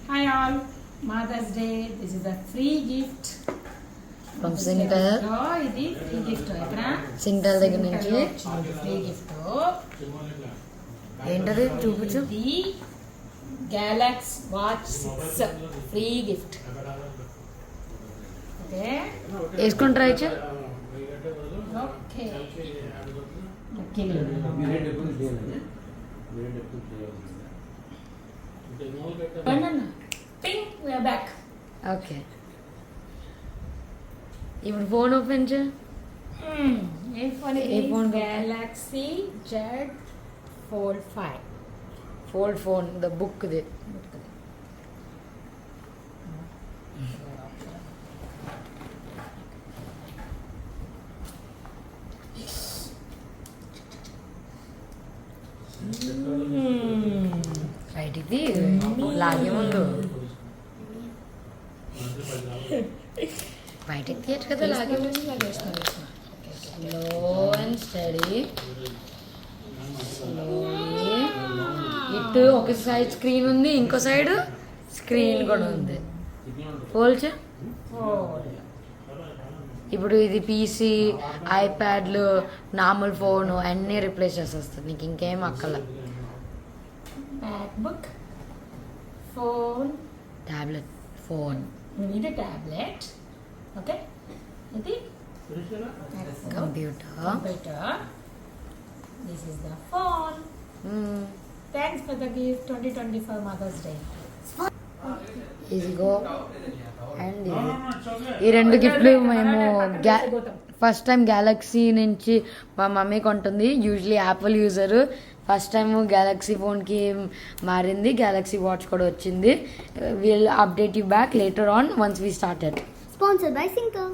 Hi all, Mother's Day. This is a free gift from Sintel. ఇది free gift ఎక్కడ సింటల్ దగ్గర నుంచి free gift ఏంటది చూపించు. ఇది Galaxy Watch 6 free gift. Okay వేసుకొని ట్రై చే. Okay pink we are back. Okay ఇప్పుడు ఫోన్ ఓపెన్ చే. ఏ ఫోన్ ఏ phone? Galaxy Z Fold 5. Fold phone ద బుక్ ది. బయటికి లాగే ముందు బయటికి తీయచ్చు కదా, లాగే ముందు స్లో అండ్ స్టడీ. స్లోలీ ఇటు ఒక సైడ్ స్క్రీన్ ఉంది, ఇంకో సైడ్ స్క్రీన్ కూడా ఉంది. పోల్చా. ఇప్పుడు ఇది పీసీ, ఐప్యాడ్లు, నార్మల్ ఫోన్ అన్నీ రిప్లేస్ చేసేస్తుంది. నీకు ఇంకేం అక్కల. MacBook, phone, tablet, phone, you need a tablet, okay? ఇది computer. This is the phone. Thanks for the gift 2024 Mother's Day. ఇదిగో అండ్ ఈ రెండు గిఫ్ట్లు మేము ఫస్ట్ టైం గ్యాలక్సీ నుంచి మా మమ్మీ కొంటుంది. Usually Apple user, first time Galaxy ఫోన్కి మారింది. గ్యాలక్సీ వాచ్ కూడా వచ్చింది. Will update you back later on once we started. Sponsored by Sintel.